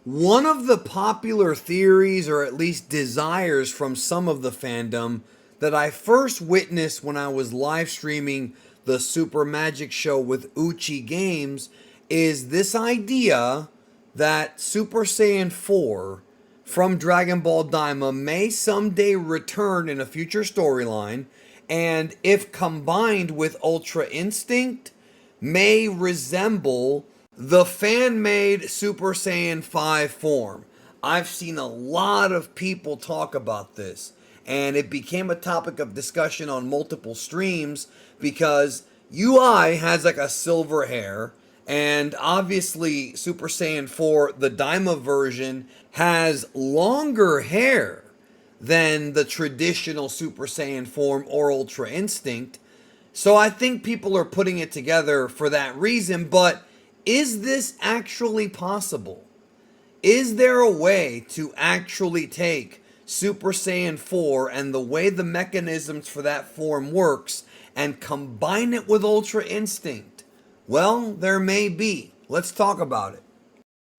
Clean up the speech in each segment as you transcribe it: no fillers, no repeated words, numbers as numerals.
One of the popular theories, or at least desires from some of the fandom, that I first witnessed when I was live streaming the Super Magic Show with Uchi Games, is this idea that Super Saiyan 4 from Dragon Ball Daima may someday return in a future storyline, and if combined with Ultra Instinct, may resemble the fan made Super Saiyan 5 form. I've seen a lot of people talk about this, and it became a topic of discussion on multiple streams because UI has like a silver hair, and obviously Super Saiyan 4, the Daima version, has longer hair than the traditional Super Saiyan form or Ultra Instinct. So I think people are putting it together for that reason, but is this actually possible? Is there a way to actually take Super Saiyan 4 and the way the mechanisms for that form works and combine it with Ultra Instinct? Well, there may be. Let's talk about it.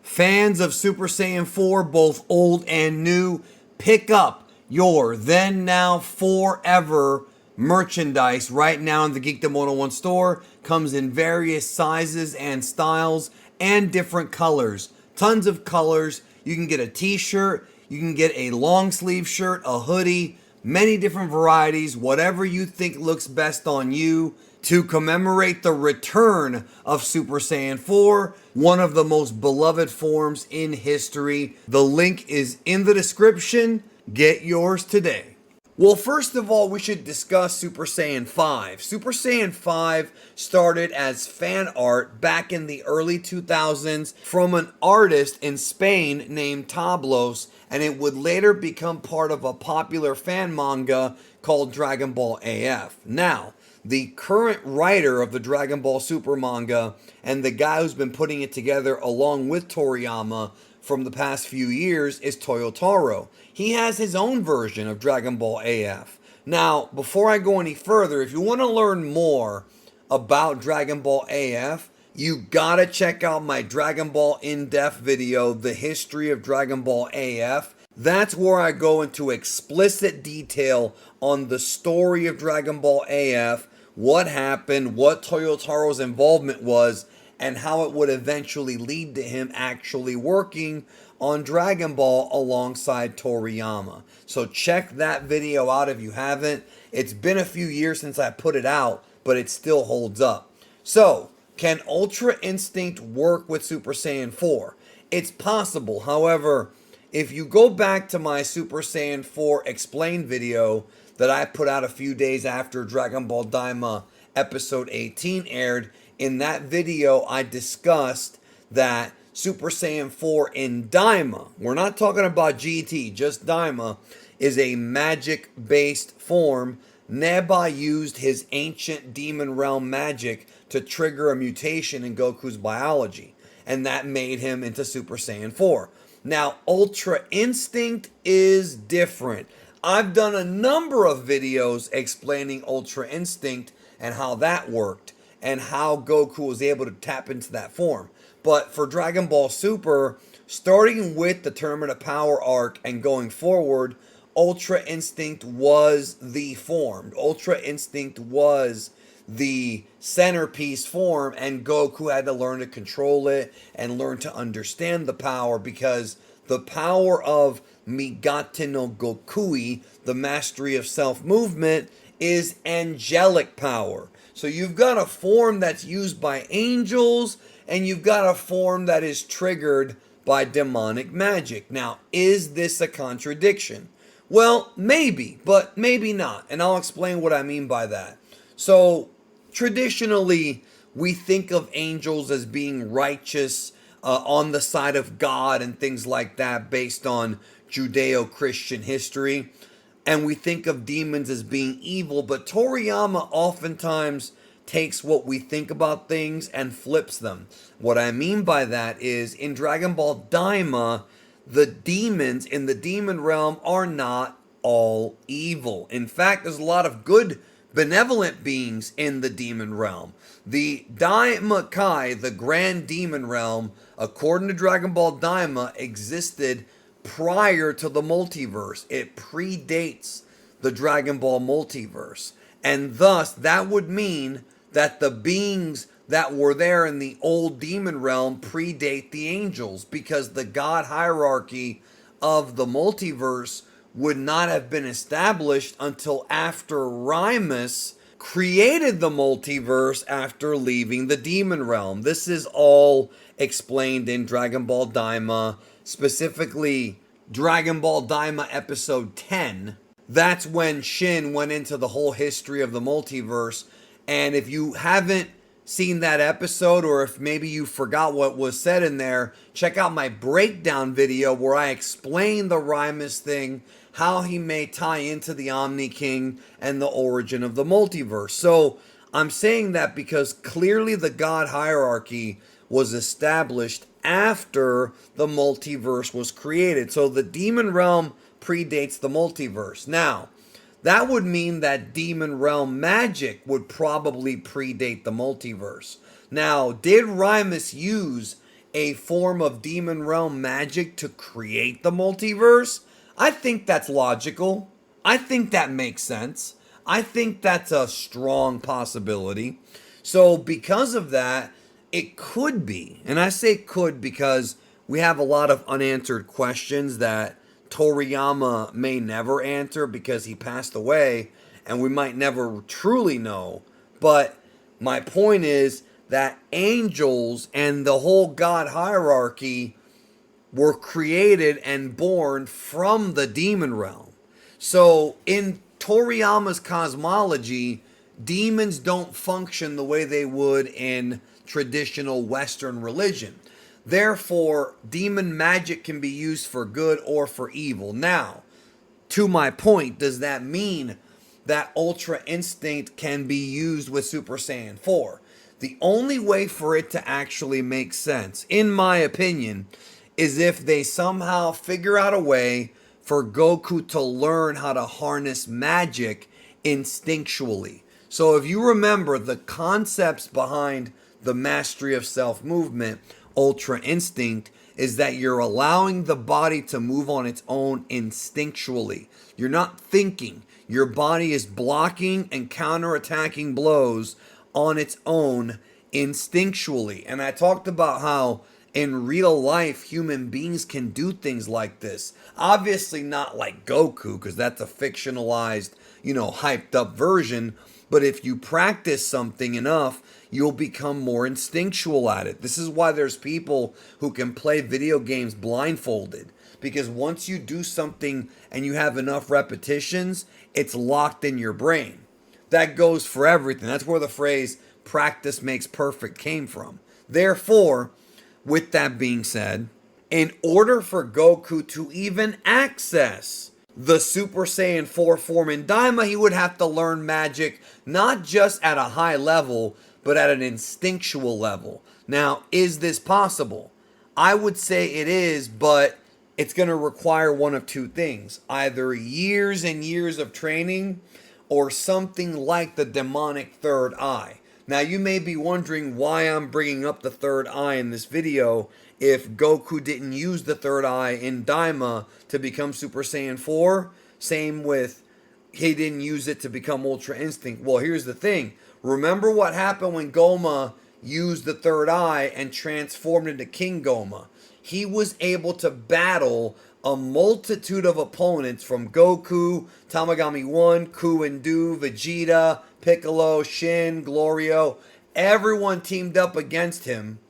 Fans of Super Saiyan 4, both old and new, pick up your then now forever merchandise right now in the Geekdom 101 store. Comes in various sizes and styles and different colors. Tons of colors. You can get a t-shirt, you can get a long sleeve shirt, a hoodie, many different varieties, whatever you think looks best on you, to commemorate the return of Super Saiyan 4, one of the most beloved forms in history. The link is in the description. Get yours today. Well, first of all, we should discuss Super Saiyan 5. Super Saiyan 5 started as fan art back in the early 2000s from an artist in Spain named Tablos, and it would later become part of a popular fan manga called Dragon Ball AF. Now, the current writer of the Dragon Ball Super manga and the guy who's been putting it together along with Toriyama from the past few years is Toyotaro. He has his own version of Dragon Ball AF. Now, before I go any further, if you want to learn more about Dragon Ball AF, you gotta check out my Dragon Ball in-depth video, The History of Dragon Ball AF. That's where I go into explicit detail on the story of Dragon Ball AF, what happened, what Toyotaro's involvement was, and how it would eventually lead to him actually working on Dragon Ball alongside Toriyama. So check that video out if you haven't. It's been a few years since I put it out, but it still holds up. So, can Ultra Instinct work with Super Saiyan 4? It's possible. However, if you go back to my Super Saiyan 4 Explained video that I put out a few days after Dragon Ball Daima episode 18 aired, in that video I discussed that Super Saiyan 4 in Daima, we're not talking about GT, just Daima, is a magic-based form. Neba used his ancient demon realm magic to trigger a mutation in Goku's biology, and that made him into Super Saiyan 4. Now, Ultra Instinct is different. I've done a number of videos explaining Ultra Instinct and how that worked, and how Goku was able to tap into that form. But for Dragon Ball Super, starting with the Tournament of Power arc and going forward, Ultra Instinct was the form. Ultra Instinct was the centerpiece form, and Goku had to learn to control it and learn to understand the power, because the power of Migate no Gokui, the mastery of self-movement, is angelic power. So you've got a form that's used by angels, and you've got a form that is triggered by demonic magic. Now, is this a contradiction? Well, maybe, but maybe not. And I'll explain what I mean by that. So, traditionally, we think of angels as being righteous, on the side of God and things like that based on Judeo-Christian history. And we think of demons as being evil, but Toriyama oftentimes takes what we think about things and flips them. What I mean by that is, in Dragon Ball Daima, the demons in the demon realm are not all evil. In fact, there's a lot of good benevolent beings in the demon realm. The Daima Kai, the grand demon realm, according to Dragon Ball Daima, existed prior to the multiverse. It predates the Dragon Ball multiverse. And thus, that would mean that the beings that were there in the old demon realm predate the angels, because the god hierarchy of the multiverse would not have been established until after Rymus created the multiverse after leaving the demon realm. This is all explained in Dragon Ball Daima, specifically Dragon Ball Daima episode 10. That's when Shin went into the whole history of the multiverse. And if you haven't seen that episode, or if maybe you forgot what was said in there, check out my breakdown video where I explain the Rymus thing, how he may tie into the Omni King and the origin of the multiverse. So I'm saying that because clearly the god hierarchy was established after the multiverse was created. So the demon realm predates the multiverse. Now, that would mean that demon realm magic would probably predate the multiverse. Now, did Rymus use a form of demon realm magic to create the multiverse? I think that's logical. I think that makes sense. I think that's a strong possibility. So, because of that, it could be, and I say could because we have a lot of unanswered questions that Toriyama may never answer because he passed away, and we might never truly know. But my point is that angels and the whole god hierarchy were created and born from the demon realm. So in Toriyama's cosmology, demons don't function the way they would in traditional Western religion. Therefore, demon magic can be used for good or for evil. Now, to my point, does that mean that Ultra Instinct can be used with Super Saiyan 4? The only way for it to actually make sense, in my opinion, is if they somehow figure out a way for Goku to learn how to harness magic instinctually. So if you remember the concepts behind the mastery of self movement, Ultra Instinct, is that you're allowing the body to move on its own instinctually. You're not thinking. Your body is blocking and counterattacking blows on its own instinctually. And I talked about how in real life human beings can do things like this. Obviously not like Goku, because that's a fictionalized, hyped up version. But if you practice something enough, you'll become more instinctual at it. This is why there's people who can play video games blindfolded. Because once you do something and you have enough repetitions, it's locked in your brain. That goes for everything. That's where the phrase practice makes perfect came from. Therefore, with that being said, in order for Goku to even access the Super Saiyan 4 form in Daima, he would have to learn magic not just at a high level, but at an instinctual level. Now, is this possible? I would say it is, but it's going to require one of two things. Either years and years of training, or something like the demonic third eye. Now, you may be wondering why I'm bringing up the third eye in this video if Goku didn't use the third eye in Daima to become Super Saiyan 4. Same with he didn't use it to become Ultra Instinct. Well, here's the thing. Remember what happened when Goma used the third eye and transformed into King Goma? He was able to battle a multitude of opponents from Goku, Tamagami 1, Ku and Du, Vegeta, Piccolo, Shin, Glorio. Everyone teamed up against him,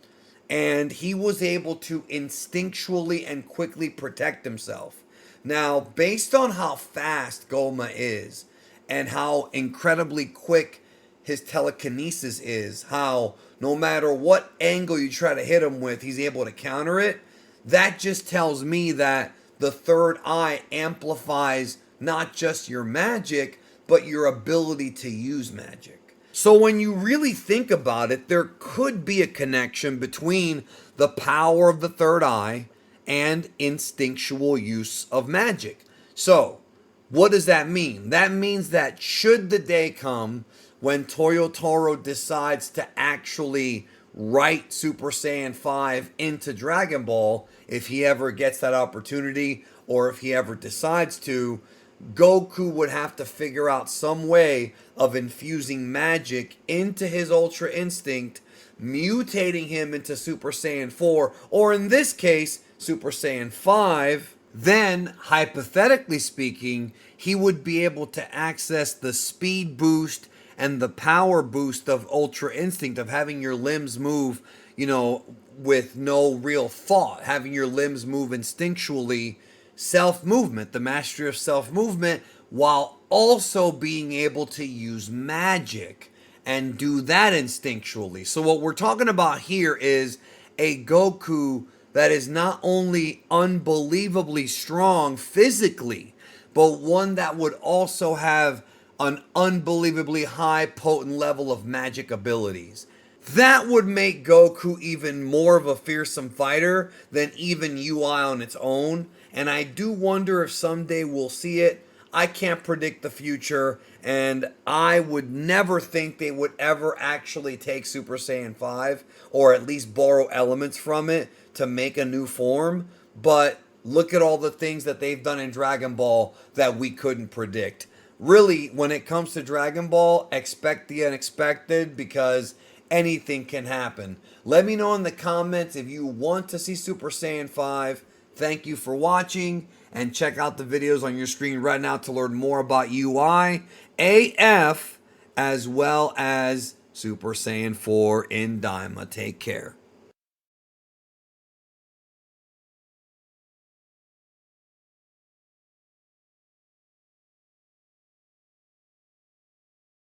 and he was able to instinctually and quickly protect himself. Now, based on how fast Goma is and how incredibly quick his telekinesis is, how no matter what angle you try to hit him with, he's able to counter it, that just tells me that the third eye amplifies not just your magic, but your ability to use magic. So when you really think about it, there could be a connection between the power of the third eye and instinctual use of magic. So, What does that mean? That means that should the day come when Toyotaro decides to actually write Super Saiyan 5 into Dragon Ball, if he ever gets that opportunity or if he ever decides to, Goku would have to figure out some way of infusing magic into his Ultra Instinct, mutating him into Super Saiyan 4, or in this case, Super Saiyan 5. Then, hypothetically speaking, he would be able to access the speed boost and the power boost of Ultra Instinct, of having your limbs move, with no real thought, having your limbs move instinctually, self movement, the mastery of self movement, while also being able to use magic and do that instinctually. So, what we're talking about here is a Goku that is not only unbelievably strong physically, but one that would also have an unbelievably high, potent level of magic abilities. That would make Goku even more of a fearsome fighter than even UI on its own. And I do wonder if someday we'll see it. I can't predict the future, and I would never think they would ever actually take Super Saiyan 5, or at least borrow elements from it to make a new form. But look at all the things that they've done in Dragon Ball that we couldn't predict. Really, when it comes to Dragon Ball, expect the unexpected, because anything can happen. Let me know in the comments if you want to see Super Saiyan 5. Thank you for watching, and check out the videos on your screen right now to learn more about UI, AF, as well as Super Saiyan 4 in Daima. Take care.